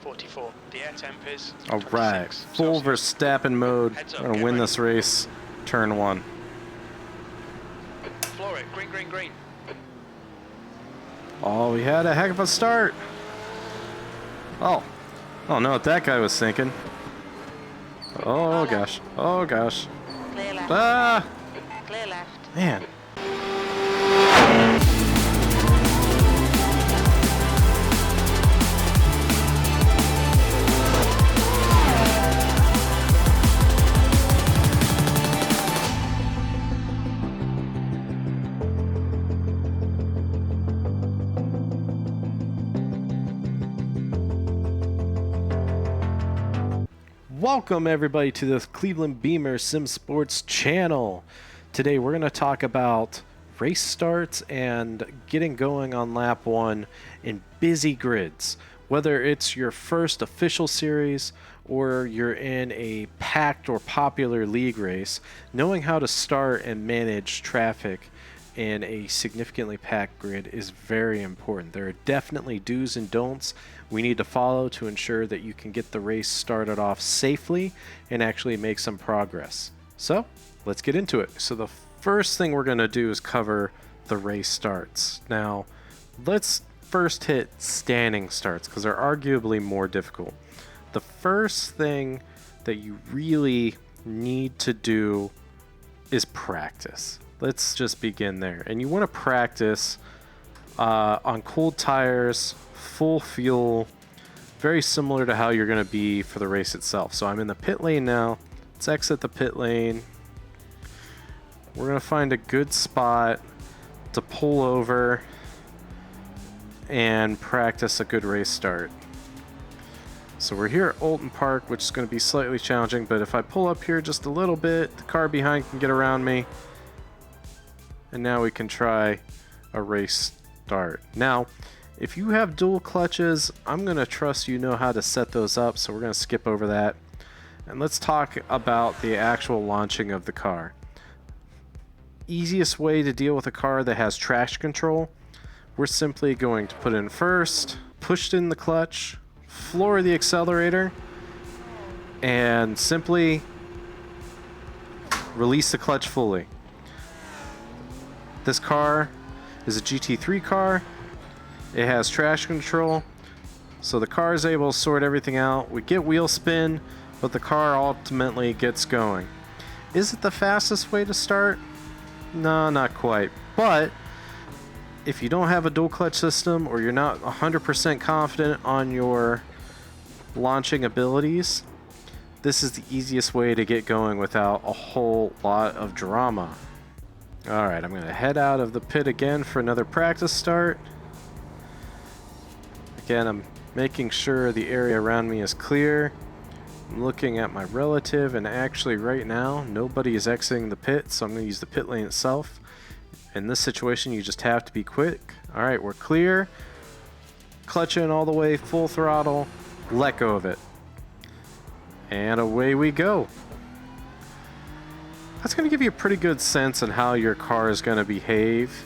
44. The air temp is All right, full Verstappen mode. We're gonna win this race. Turn 1. Floor it. Green, green, green. Oh, we had a heck of a start. Oh, I don't know what that guy was thinking. Oh gosh. Oh gosh. Clear left. Ah, Clear left. man. Welcome everybody to the Cleveland Beamer Sim Sports channel. Today we're going to talk about race starts and getting going on lap 1 in busy grids. Whether it's your first official series or you're in a packed or popular league race, knowing how to start and manage traffic in a significantly packed grid is very important. There are definitely do's and don'ts we need to follow to ensure that you can get the race started off safely and actually make some progress. So let's get into it. So the first thing we're going to do is cover the race starts. Now let's first hit standing starts because they're arguably more difficult. The first thing that you really need to do is practice. Let's just begin there. And you want to practice on cold tires, full fuel, very similar to how you're going to be for the race itself. So I'm in the pit lane now. Let's exit the pit lane. We're going to find a good spot to pull over and practice a good race start. So we're here at Alton Park, which is going to be slightly challenging, but if I pull up here just a little bit, the car behind can get around me. And now we can try a race start. Now, if you have dual clutches, I'm going to trust you know how to set those up, so we're going to skip over that. And let's talk about the actual launching of the car. Easiest way to deal with a car that has traction control, we're simply going to put in first, push in the clutch, floor the accelerator, and simply release the clutch fully. This car is a GT3 car. It has traction control, so the car is able to sort everything out. We get wheel spin, but the car ultimately gets going. Is it the fastest way to start? No, not quite. But if you don't have a dual clutch system or you're not 100% confident on your launching abilities, this is the easiest way to get going without a whole lot of drama. Alright, I'm going to head out of the pit again for another practice start. Again, I'm making sure the area around me is clear. I'm looking at my relative, and actually right now, nobody is exiting the pit, so I'm going to use the pit lane itself. In this situation, you just have to be quick. Alright, we're clear. Clutch in all the way, full throttle. Let go of it. And away we go. That's going to give you a pretty good sense on how your car is going to behave.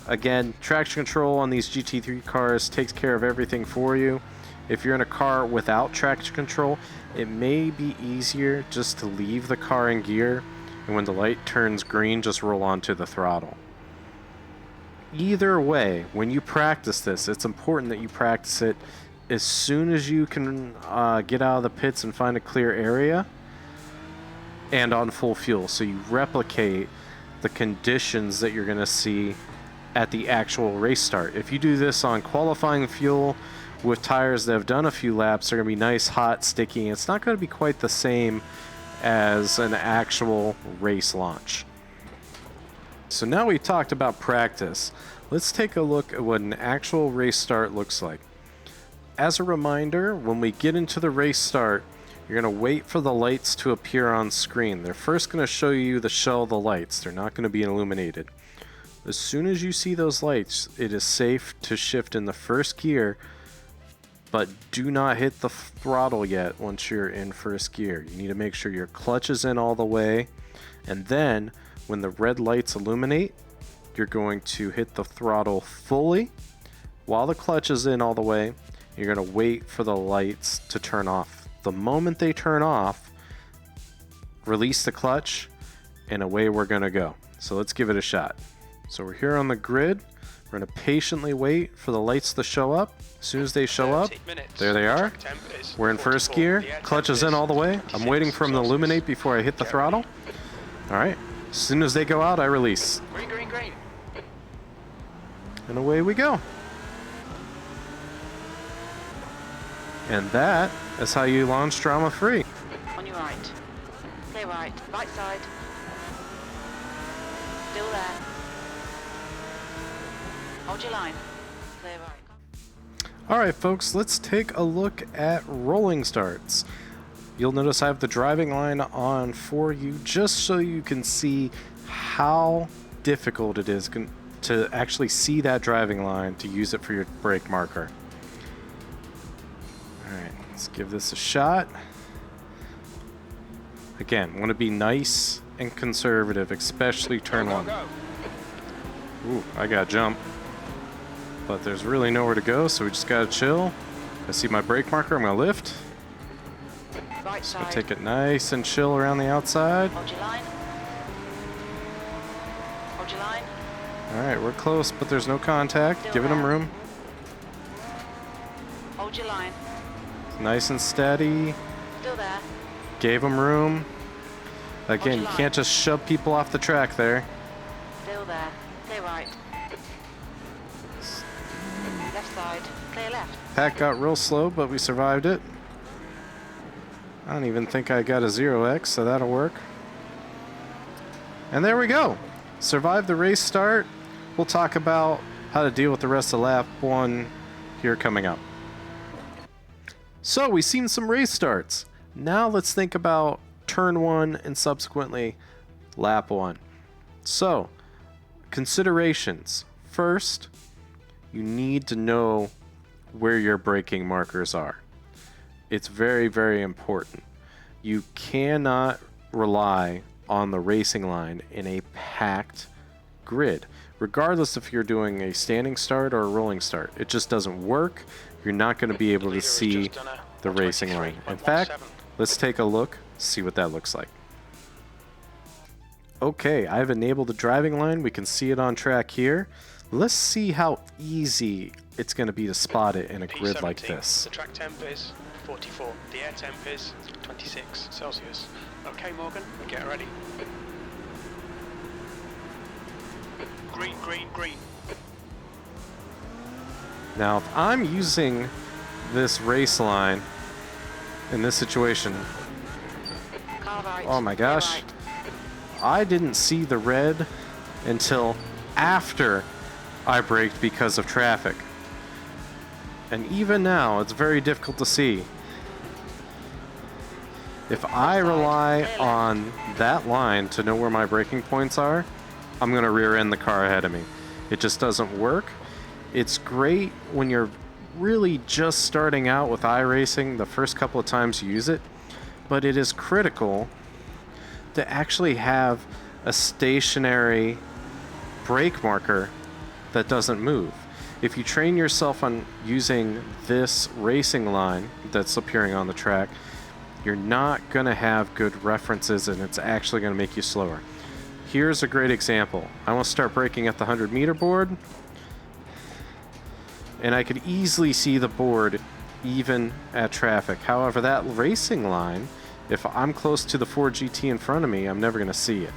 Again, traction control on these GT3 cars takes care of everything for you. If you're in a car without traction control, it may be easier just to leave the car in gear, and when the light turns green, just roll onto the throttle. Either way, when you practice this, it's important that you practice it as soon as you can get out of the pits and find a clear area, and on full fuel, so you replicate the conditions that you're going to see at the actual race start. If you do this on qualifying fuel with tires that have done a few laps, they're going to be nice, hot, sticky. It's not going to be quite the same as an actual race launch. So now we've talked about practice, let's take a look at what an actual race start looks like. As a reminder, when we get into the race start, you're going to wait for the lights to appear on screen. They're first going to show you the shell of the lights. They're not going to be illuminated. As soon as you see those lights, it is safe to shift in the first gear, but do not hit the throttle yet once you're in first gear. You need to make sure your clutch is in all the way, and then when the red lights illuminate, you're going to hit the throttle fully while the clutch is in all the way, You're going to wait for the lights to turn off. The moment they turn off, release the clutch, and away we're going to go. So let's give it a shot. So we're here on the grid. We're going to patiently wait for the lights to show up. As soon as they show up, there they are. We're in first gear. Clutch is in all the way. I'm waiting for them to illuminate before I hit the throttle. All right. As soon as they go out, I release. Green, green, green. And away we go. And that is how you launch drama-free. On your right. Clear right. Right side. Still there. Hold your line. Clear right. All right, folks, let's take a look at rolling starts. You'll notice I have the driving line on for you just so you can see how difficult it is to actually see that driving line to use it for your brake marker. All right, let's give this a shot. Again, want to be nice and conservative, especially turn one. Ooh, I got to jump. But there's really nowhere to go, so we just got to chill. I see my brake marker, I'm going to lift. Right So side. take it nice and chill around the outside. Hold your line. Hold your line. All right, we're close, but there's no contact. Still Giving them there. room. Hold your line. Nice and steady. Still there. Gave them room. Again, you line. can't just shove people off the track there. Still there. Clear right. Left side. Clear left. Pack got real slow, but we survived it. I don't even think I got a 0x, so that'll work. And there we go. Survived the race start. We'll talk about how to deal with the rest of lap 1 here coming up. So we've seen some race starts. Now let's think about turn 1 and subsequently lap 1. So, considerations. First, you need to know where your braking markers are. It's very, very important. You cannot rely on the racing line in a packed grid, regardless if you're doing a standing start or a rolling start. It just doesn't work. You're not going to be able to see the racing line. In fact, let's take a look, see what that looks like. Okay, I've enabled the driving line. We can see it on track here. Let's see how easy it's going to be to spot it in a grid like this. The track temp is 44. The air temp is 26 Celsius. Okay, Morgan, get ready. Green, green, green. Now, if I'm using this race line in this situation, Car right. oh my Clear gosh, right. I didn't see the red until after I braked because of traffic. And even now, it's very difficult to see. If I rely on that line to know where my braking points are, I'm going to rear end the car ahead of me. It just doesn't work. It's great when you're really just starting out with iRacing the first couple of times you use it, but it is critical to actually have a stationary brake marker that doesn't move. If you train yourself on using this racing line that's appearing on the track, you're not going to have good references and it's actually going to make you slower. Here's a great example. I want to start braking at the 100-meter board, and I could easily see the board even at traffic. However, that racing line, if I'm close to the Ford GT in front of me, I'm never going to see it.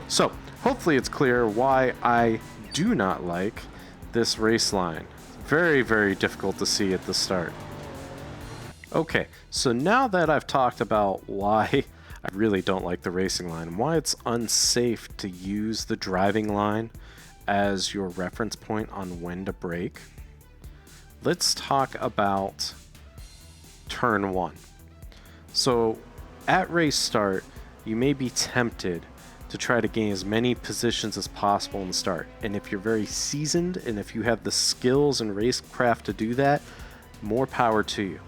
So, hopefully it's clear why I do not like this race line. Very, very difficult to see at the start. Okay, so now that I've talked about why I really don't like the racing line and why it's unsafe to use the driving line as your reference point on when to brake, let's talk about turn 1. So at race start, you may be tempted to try to gain as many positions as possible in the start. And if you're very seasoned and if you have the skills and racecraft to do that, more power to you.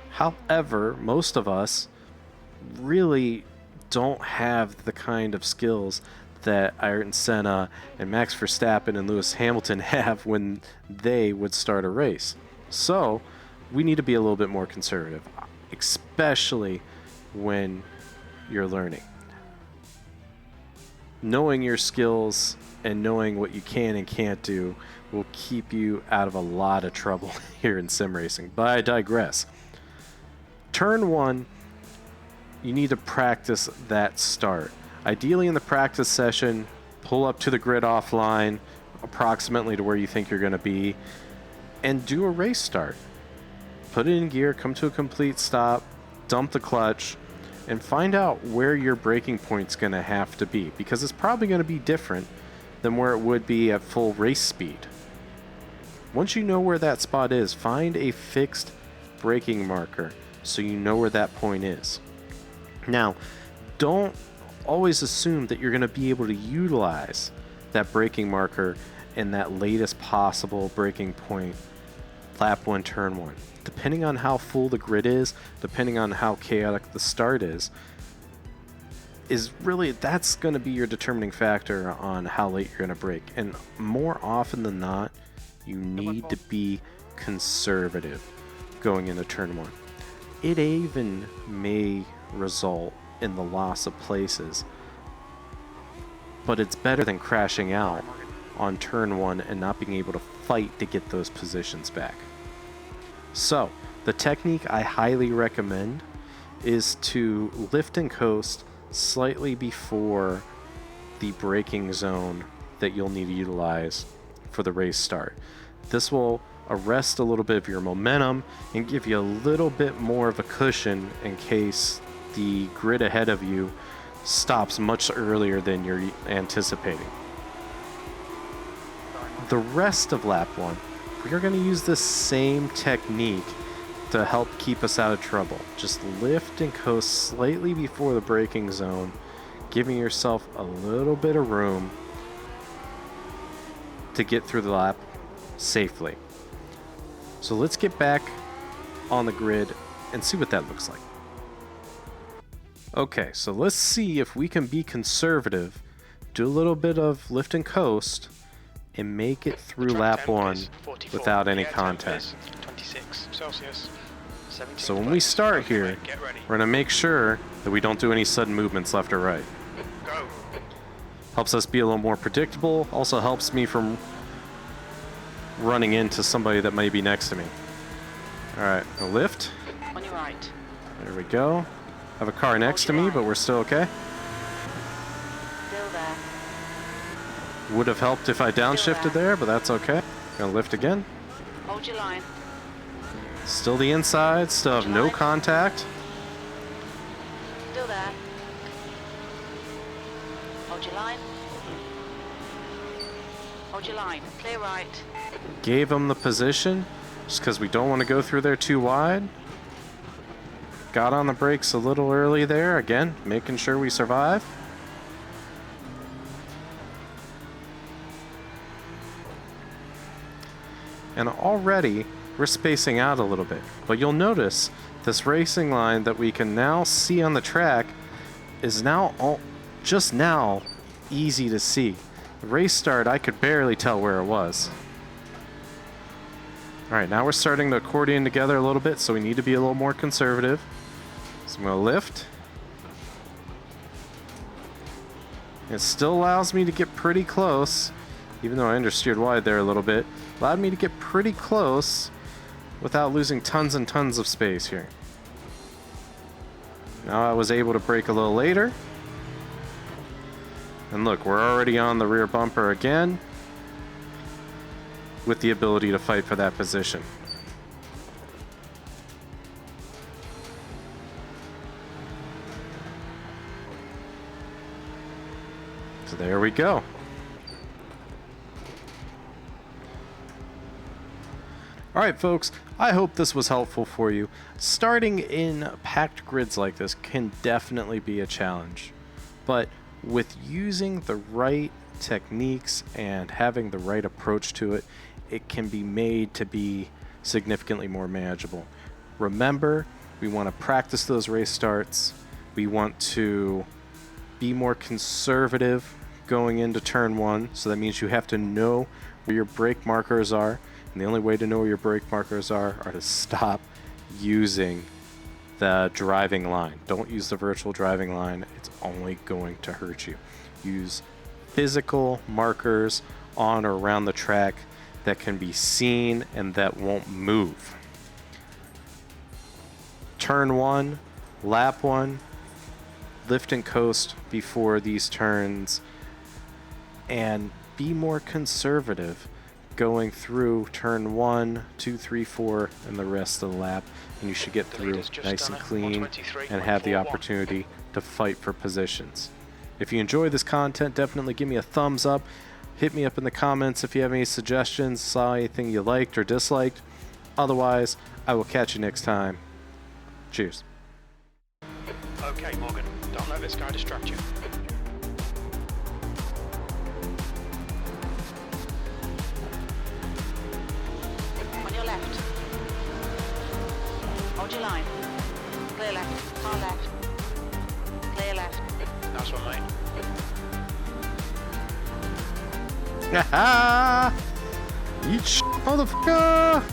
However, most of us really don't have the kind of skills that Ayrton Senna and Max Verstappen and Lewis Hamilton have when they would start a race. So we need to be a little bit more conservative, especially when you're learning. Knowing your skills and knowing what you can and can't do will keep you out of a lot of trouble here in sim racing. But I digress. Turn 1, you need to practice that start. Ideally in the practice session, pull up to the grid offline, approximately to where you think you're going to be, and do a race start. Put it in gear, come to a complete stop, dump the clutch, and find out where your braking point's going to have to be, because it's probably going to be different than where it would be at full race speed. Once you know where that spot is, find a fixed braking marker so you know where that point is. Now, don't always assume that you're going to be able to utilize that braking marker in that latest possible braking point, lap 1, turn 1. Depending on how full the grid is, depending on how chaotic the start is really, that's going to be your determining factor on how late you're going to brake. And more often than not, you need to be conservative going into turn 1. It even may result in the loss of places, but it's better than crashing out on turn 1 and not being able to fight to get those positions back. So, the technique I highly recommend is to lift and coast slightly before the braking zone that you'll need to utilize for the race start. This will arrest a little bit of your momentum and give you a little bit more of a cushion in case the grid ahead of you stops much earlier than you're anticipating. The rest of lap 1, we are going to use the same technique to help keep us out of trouble. Just lift and coast slightly before the braking zone, giving yourself a little bit of room to get through the lap safely. So let's get back on the grid and see what that looks like. Okay, so let's see if we can be conservative, do a little bit of lift and coast, and make it through lap 1 without any contact. 26 Celsius. So when we start here, we're going to make sure that we don't do any sudden movements left or right. Go. Helps us be a little more predictable, also helps me from running into somebody that may be next to me. Alright, a lift. On your right. There we go. Have a car next to me, but we're still okay. Still there. Would have helped if I downshifted there, but that's okay. Gonna lift again. Hold your line. Still the inside, still have no contact. Still there. Hold your line. Hold your line. Clear right. Gave him the position, just because we don't want to go through there too wide. Got on the brakes a little early there, again, making sure we survive. And already, we're spacing out a little bit. But you'll notice this racing line that we can now see on the track is now just now easy to see. The race start, I could barely tell where it was. Alright, now we're starting to accordion together a little bit, so we need to be a little more conservative. So I'm going to lift. It still allows me to get pretty close, even though I understeered wide there a little bit. Allowed me to get pretty close without losing tons and tons of space here. Now I was able to brake a little later. And look, we're already on the rear bumper again, with the ability to fight for that position. So there we go. Alright folks, I hope this was helpful for you. Starting in packed grids like this can definitely be a challenge, but with using the right techniques and having the right approach to it, it can be made to be significantly more manageable. Remember, we want to practice those race starts. We want to be more conservative going into turn 1. So that means you have to know where your brake markers are. And the only way to know where your brake markers are to stop using the driving line. Don't use the virtual driving line. It's only going to hurt you. Use physical markers on or around the track that can be seen and that won't move. Turn 1, lap 1, lift and coast before these turns, and be more conservative going through turn 1, 2, 3, 4, and the rest of the lap, and you should get through nice and clean and have the opportunity to fight for positions. If you enjoy this content, definitely give me a thumbs up. Hit me up in the comments if you have any suggestions, saw anything you liked or disliked. Otherwise, I will catch you next time. Cheers. Okay, Morgan, don't let this guy distract you. On your left. Hold your line. Clear left. Far left. Clear left. Nice one, mate. Haha! Eat motherfucker!